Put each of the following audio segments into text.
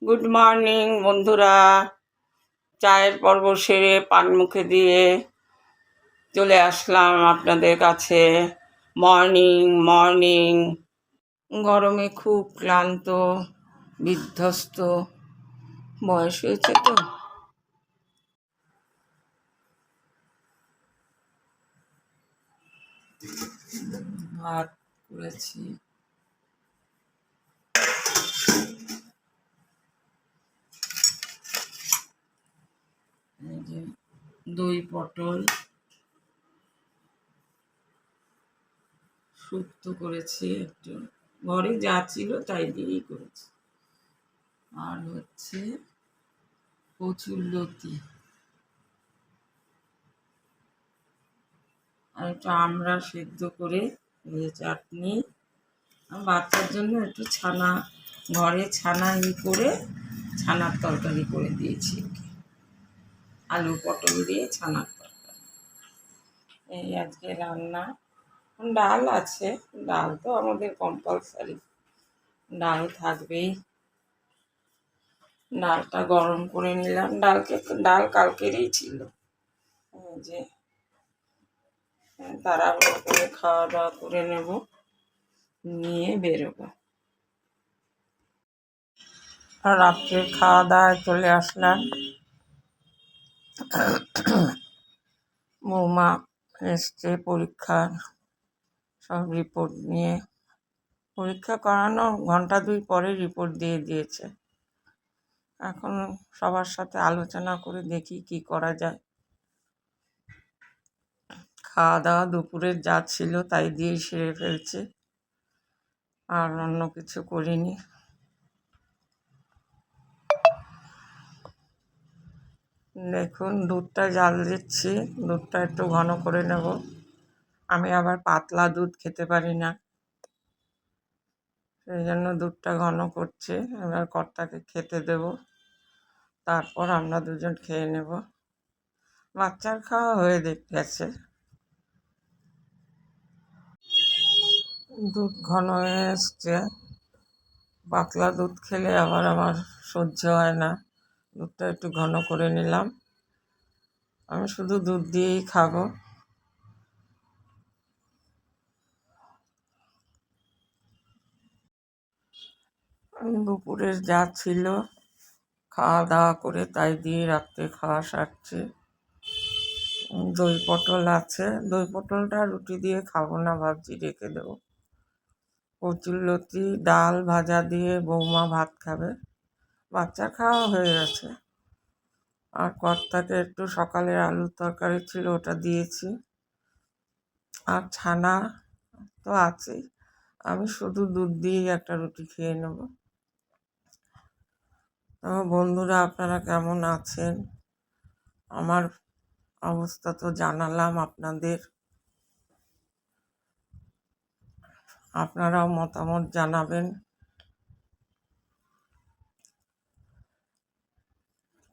Good morning বন্ধুরা। চায়ের পর্ব সেরে পান মুখে দিয়ে চলে আসলাম আপনাদের কাছে। Morning morning. গরমে খুব ক্লান্ত, বিধ্বস্ত, বয়স হয়েছে তো। ভাত করেছি, এই যে দই পটল শুক্তো করেছি, একটু ঘরে যা ছিল তাই দিয়েই করেছি। আর হচ্ছে কচুরলতি, আর একটু আমড়া সেদ্ধ করে এই চাটনি। বাচ্চার জন্য একটু ছানা, ঘরে ছানা করে ছানার তরকারি করে দিয়েছি, আলু পটল দিয়ে ছানার তরকারি। এই আজকে রান্না। ডাল আছে, ডাল তো আমাদের কম্পালসারি, ডাল থাকবেই। ডালটা গরম করে নিলাম, ডাল কালকেরই ছিল। এই যে তাড়াহুড়ো করে খাওয়া দাওয়া করে নেব, নিয়ে বেরোবো। আর রাত্রে খাওয়া দাওয়ায় চলে আসলাম। বৌমা এসছে পরীক্ষার সব রিপোর্ট নিয়ে। পরীক্ষা করানো ঘন্টা 2 পরে রিপোর্ট দিয়ে দিয়েছে। এখন সবার সাথে আলোচনা করে দেখি কি করা যায়। খাওয়া দাওয়া দুপুরের যা ছিল তাই দিয়েই সেরে ফেলছে, আর অন্য কিছু করিনি। দেখুন দুধটা জাল দিচ্ছি, দুধটা একটু ঘন করে নেব। আমি আবার পাতলা দুধ খেতে পারি না, সেই জন্য দুধটা ঘন করছি। এবার কর্তাকে খেতে দেব, তারপর আমরা দুজন খেয়ে নেব। বাচ্চার খাওয়া হয়ে গেছে। দুধ ঘন হয়ে এসছে। পাতলা দুধ খেলে আবার আমার সহ্য হয় না, দুধটা একটু ঘন করে নিলাম। আমি শুধু দুধ দিয়েই খাবো। দুপুরের যা ছিল খাওয়া দাওয়া করে তাই দিয়ে রাত্রে খাওয়া সারছি। দই পটল আছে, দই পটলটা রুটি দিয়ে খাবো না, ভাবছি রেখে দেবো। কচুরলতি, ডাল ভাজা দিয়ে বৌমা ভাত খাবে। বাচ্চা খাওয়া হয়ে গেছে। আর কর্তাকে একটু সকালের আলুর তরকারি ছিল ওটা দিয়েছি, আর ছানা তো আছেই। আমি শুধু দুধ দিয়েই একটা রুটি খেয়ে নেব। বন্ধুরা, আপনারা কেমন আছেন? আমার অবস্থা তো জানালাম আপনাদের। আপনারাও মতামত জানাবেন।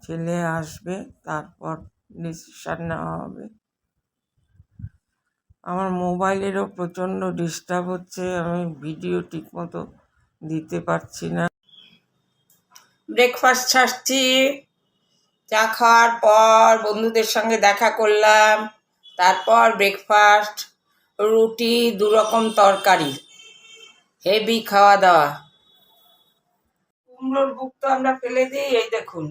ছেলে আসবে, তারপর ডিসিশন নেওয়া হবে। আমার মোবাইলেরও প্রচণ্ড ডিস্টার্ব হচ্ছে, আমি ভিডিও ঠিকমতো দিতে পারছি না। ব্রেকফাস্ট ছাড়ছি, চা খাওয়ার পর বন্ধুদের সঙ্গে দেখা করলাম, তারপর ব্রেকফাস্ট, রুটি, 2 রকম তরকারি, হেভি খাওয়া দাওয়া। কুমড়োর বুক তো আমরা ফেলে দিই, এই দেখুন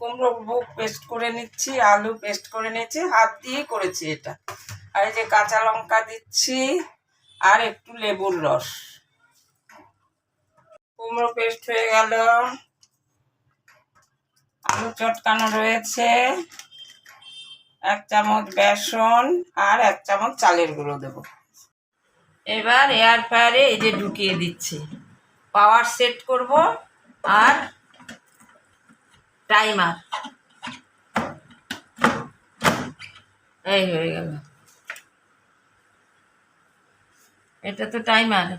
কুমড়োর বুক পেস্ট করে নিচ্ছি, আলু পেস্ট করে নিচ্ছি, হাত দিয়েই করেছি এটা। আর এই যে কাঁচা লঙ্কা দিচ্ছি, আর একটু লেবুর রস। কুমড়ো পেস্ট হয়ে গেল, আলু চটকানো রয়েছে, 1 চামচ বেসন আর 1 চামচ চালের গুঁড়ো দেব। এবার এয়ার ফ্রায়ারে এই যে ঢুকিয়ে দিচ্ছি, পাওয়ার সেট করব, আর টাইমার। এই হয়ে গেল, এটা তো টাইমার।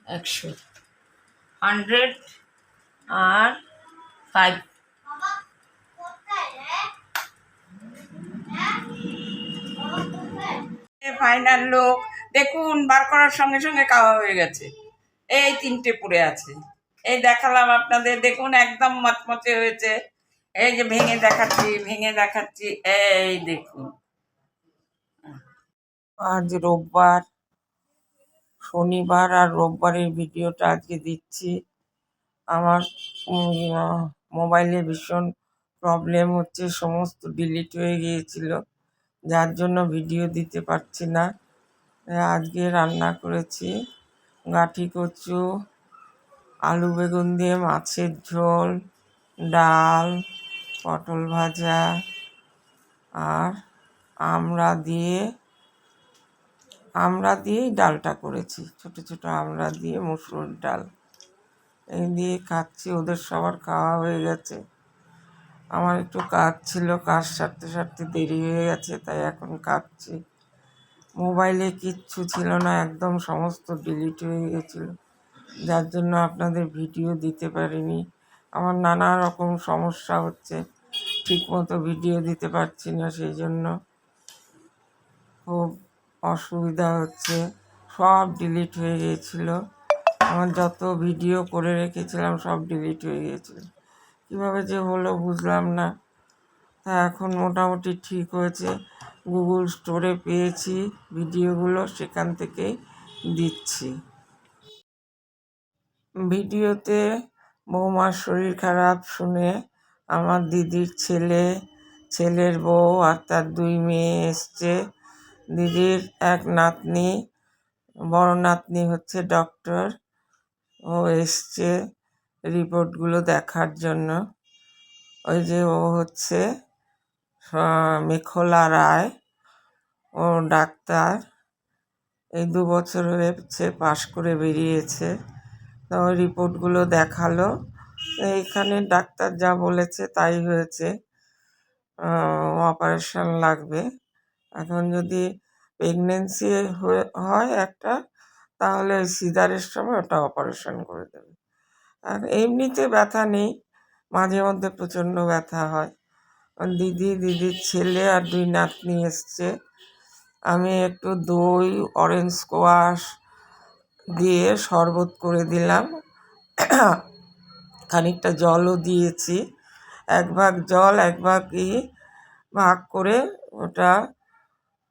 একশো, 100 আর 5। Final look. দেখুন, বার করার সঙ্গে সঙ্গে কাওয়া হয়ে গেছে। এই 3টে পড়ে আছে। এই দেখালাম আপনাদের, দেখুন একদম মচমচে হয়েছে। এই যে ভেঙে দেখাচ্ছি, এই দেখুন। আজ রোববার, শনিবার আর রোববারের ভিডিওটা আজকে দিচ্ছি। আমার মোবাইলে ভীষণ প্রবলেম হচ্ছে, সমস্ত ডিলিট হয়ে গিয়েছিল, যার জন্য ভিডিও দিতে পারছি না। আজকে রান্না করেছি গাঁঠি কচু, আলু বেগুন দিয়ে মাছের ঝোল, ডাল, পটল ভাজা আর আমড়া দিয়েই ডালটা করেছি, ছোট ছোট আমড়া দিয়ে মুসুর ডাল। এই দিয়ে খাচ্ছি, ওদের সবার খাওয়া হয়ে গেছে। আমার একটু কাজ ছিল, কাজ সারতে সারতে দেরি হয়ে গেছে, তাই এখন খাচ্ছি। মোবাইলে কিচ্ছু ছিল না, একদম সমস্ত ডিলিট হয়ে গেছিলো, যার জন্য আপনাদের ভিডিও দিতে পারিনি। আমার নানা রকম সমস্যা হচ্ছে, ঠিকমতো ভিডিও দিতে পারছি না, সেই জন্য খুব অসুবিধা হচ্ছে। সব ডিলিট হয়ে গিয়েছিল, আমার যত ভিডিও করে রেখেছিলাম সব ডিলিট হয়ে গিয়েছিল। কীভাবে যে হলো বুঝলাম না। তা এখন মোটামুটি ঠিক হয়েছে, গুগল স্টোরে পেয়েছি ভিডিওগুলো, সেখান থেকেই দিচ্ছি। ভিডিওতে বৌমার শরীর খারাপ শুনে আমার দিদির ছেলের বউ আর তার 2 মেয়ে এসছে। দিদির এক নাতনি, বড় নাতনি হচ্ছে ডক্টর, ও এসছে রিপোর্টগুলো দেখার জন্য। ওই যে ও হচ্ছে মেখলা রায়, ও ডাক্তার, এই 2 বছর হয়েছে পাশ করে বেরিয়েছে। তো ওই রিপোর্টগুলো দেখালো, এইখানে ডাক্তার যা বলেছে তাই হয়েছে, অপারেশন লাগবে। এখন যদি প্রেগনেন্সি হয় একটা, তাহলে ওই সিজারের সময় ওটা অপারেশন করে দেবে। আর এমনিতে ব্যথা নেই, মাঝে মধ্যে প্রচণ্ড ব্যথা হয়। দিদির ছেলে আর 2 নাতনি এসছে। আমি একটু দই, অরেঞ্জ স্কোয়াশ দিয়ে শরবত করে দিলাম, খানিকটা জলও দিয়েছি, 1 ভাগ জল 1 ভাগ ভাগ করে ওটা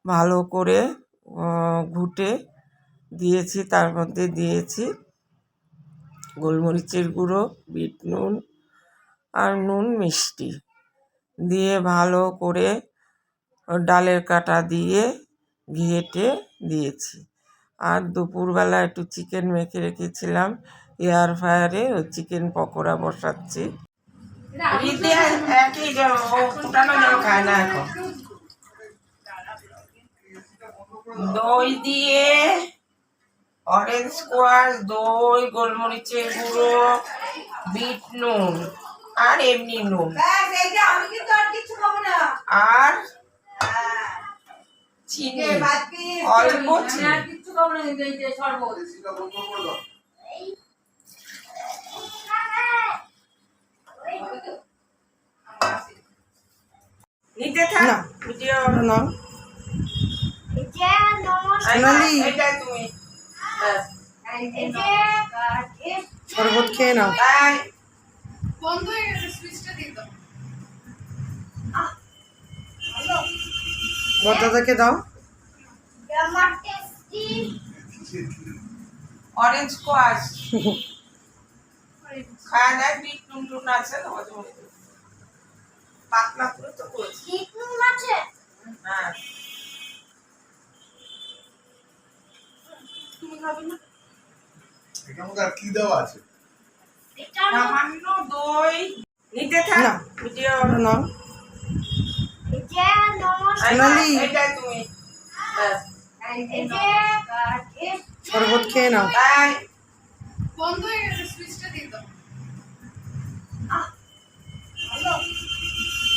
ভালো করে ঘুটে দিয়েছি। তার মধ্যে দিয়েছি গোলমরিচের গুঁড়ো, বিট নুন আর নুন, মিষ্টি দিয়ে ভালো করে ডালের কাটা দিয়ে ঘেঁটে দিয়েছি। আর দুপুরবেলা একটু চিকেন মেখে রেখেছিলাম এয়ার ফ্রায়ারে, ওই চিকেন পকোড়া বসাচ্ছি। ফুটানো জল খায় না এখন। দই দিয়ে, অরেঞ্জ স্কোয়াশ, দই, গোলমরিচের গুঁড়ো, বিট নুন আর এমনি নুন, আর চিনি, অল্প চিনি। নিতে থাক ভিডিও নাও। তুমি শরবত খেয়ে নাও। বন্ধ হয়ে গেছে, সুইচটা দিয়ে দাও। বড়দাদাকে দাও। অরেঞ্জ স্কোয়াশ খায় না, বিট নুন আছে, পাতলা করে তো করেছি। বিট নুন আছে? হ্যাঁ। তুমি খাবে না? এটার মধ্যে আর কি দেওয়া আছে? সামান্য দই। নিতে থাক ভিডিও নাও। এটাই তুমি শরবত খেয়ে নাও। বন্ধ হয়ে গেছে, সুইচটা দিয়ে দাও।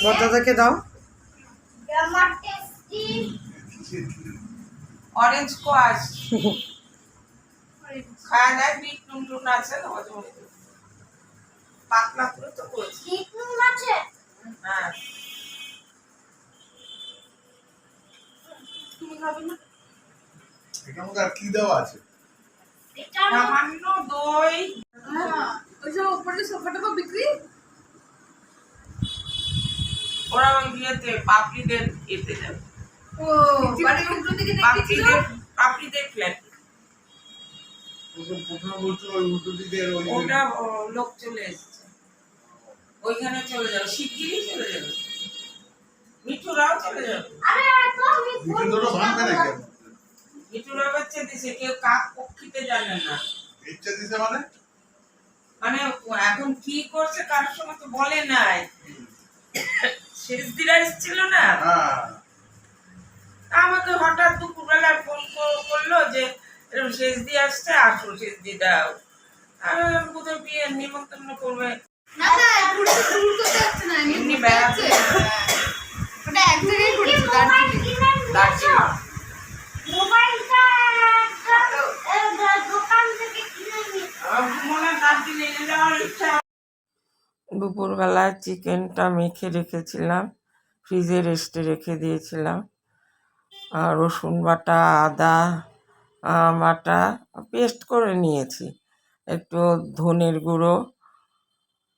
বড়দাদাকে দাও। অরেঞ্জ স্কোয়াশ খায় না, বিট নুন আছে, পাতলা করে তো করেছি। বিট নুন আছে? হ্যাঁ। তুমি খাবে না? এটার মধ্যে আর কি দেওয়া আছে? সামান্য দই, ওইসব উপরে সোফাটা তো বিক্রি। ওরা ওই ইয়েতে পাপড়িদের এতে যাবে, ও বাড়ির উল্টো দিকে দেখেছিল। পাপড়িদের ফ্ল্যাট। ওসব প্রথমে বলছিল ওই উল্টো দিকের ওই ওটা লোক চলে এসেছে, ওইখানে চলে যাবে, শিগগিরই চলে যাবে, মিঠুরাও চলে যাবে। দুটো ভাঙবে নাকি? মিঠুরা বাচ্চা দিছে, কেউ কাক পক্ষীতে জানে না। ইচ্ছা দিছে মানে? মানে এখন কি করছে কার সঙ্গে তো বলে নাই, শেষ দিরা এসেছিল না, হ্যাঁ আমাকে হঠাৎ দুপুরবেলা ফোন করলো যে এরকম শেষ দিয়ে আসছে, আসো শেষ দিয়ে দাও। আমি কোথাও বিয়ে নিমন্ত্রণ করবে, না না ঘুরতে ঘুরতে যাচ্ছে না, এমনি বেড়াতে। ওটা এক জায়গায় ঘুরছে দার্জিলিং। দার্জিলিং মোবাইলটা দোকান থেকে কিনে নিই। মনে দার্জিলিং যাওয়ার ইচ্ছা। দুপুরবেলায় চিকেনটা মেখে রেখেছিলাম, ফ্রিজে রেস্টে রেখে দিয়েছিলাম। আর রসুন বাটা, আদা বাটা পেস্ট করে নিয়েছি, একটু ধনের গুঁড়ো,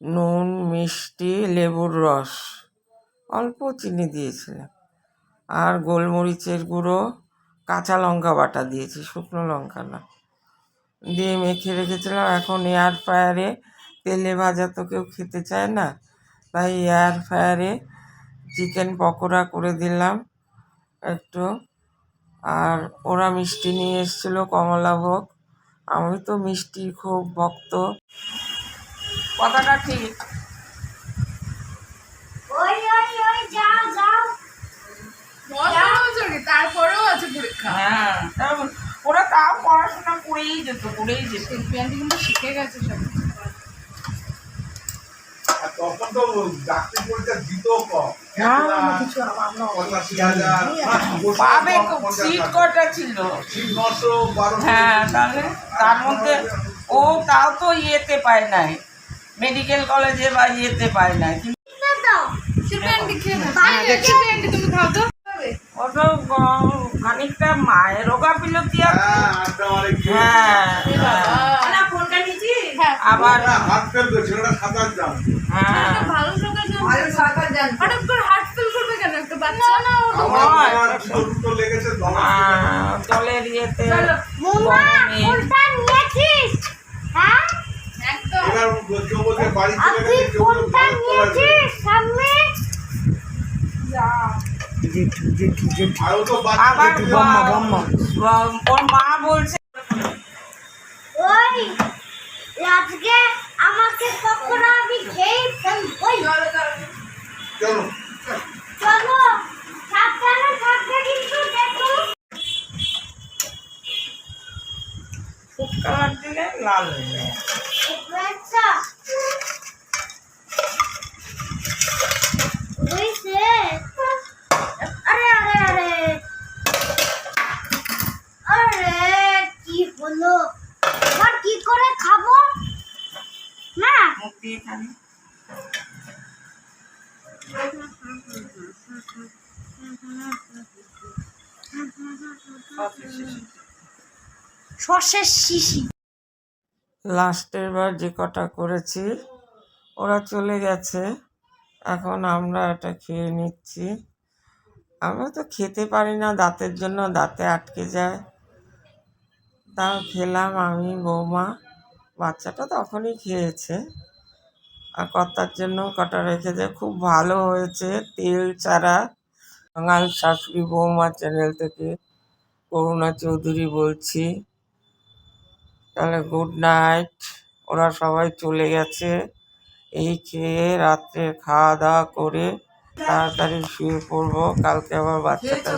নুন, মিষ্টি, লেবুর রস, অল্প চিনি দিয়েছিলাম, আর গোলমরিচের গুঁড়ো, কাঁচা লঙ্কা বাটা দিয়েছি, শুকনো লঙ্কা না, দিয়ে মেখে রেখেছিলাম। এখন এয়ার ফ্রায়ারে, তেলে ভাজা তো কেউ খেতে চায় না, তাই এয়ার ফ্রায়ারে চিকেন পকোড়া করে দিলাম একটু। আর ওরা মিষ্টি নিয়ে এসেছিলো কমলাভোগ, আমি তো মিষ্টির খুব ভক্ত। কথাটা ঠিক। ওই যাও যাও। মজা হয়েছে কি? তারপরেও আছে পরীক্ষা। হ্যাঁ, ওরা তাও পড়াশোনা করেই যেত, করেই যেত। শিল্পী আন্টি কিন্তু শিখে গেছে সব। আর তখন তো ডাক্তারি পরীক্ষা দিত কম, পাবে সিট কটা ছিল? 912। হ্যাঁ, তাহলে তার মধ্যে ও তাও তো ইয়েতে পায় নাই, মেডিকেল কলেজে বা ইয়েতে পায় নাই। দাও। শিল্পী আন্টি খেয়ে না। শিল্পী আন্টি তুমি খাও তো। ওটা খানিকটা মায়ের রোগা বিলতি আছে। হ্যাঁ আড্ডা মারে কি? হ্যাঁ, না ফোনটা নিছি। হ্যাঁ আবার হাত ফেলবে ছেলেটা 7-8 দাম। হ্যাঁ, ভালো সরকার জান। ভালো সরকার জান। হঠাৎ করে হার্ট ফেল করবে কেন একটা বাচ্চা? না আমার দুটো লেগেছে দমা। জলের ইয়েতে মোমা গরমে। কোনটা নিয়েছিস? হ্যাঁ? একদম। এবার কেউ বলছে বাড়ি চলে আপনি গেছে, কেউ বলছে কোনটা নিয়েছিস? সামনে আর ও তো আবার বাচ্চা ওর মা বলছে ওই আজকে আমাকে কখনো আমি খেয়ে ফেলবই। চলো চলো সাবধানে থাকবে কিন্তু দেখো। ফুড কালার দিলে লাল হয়ে যায়। আচ্ছা হয়েছে। আরে আরে আরে আরে কি হলো? আর কি করে খাবো না? মুখ দিয়ে খানি। সর্ষের শিশি। লাস্টের বার যে কটা করেছি ওরা চলে গেছে, এখন আমরা এটা খেয়ে নিচ্ছি। আমরা তো খেতে পারি না, দাঁতের জন্য, দাঁতে আটকে যায়, তাও খেলাম আমি, বৌমা, বাচ্চাটা তখনই খেয়েছে, আর কর্তার জন্য কটা রেখেছে। খুব ভালো হয়েছে, তেল ছাড়া। বাঙাল শাশুড়ি বৌমা চ্যানেল থেকে করুণা চৌধুরী বলছি। তাহলে গুড নাইট, ওরা সবাই চলে গেছে। এই খেয়ে রাত্রে খাওয়া দাওয়া করে তাড়াতাড়ি শুয়ে পড়বো, কালকে আবার বাচ্চাটা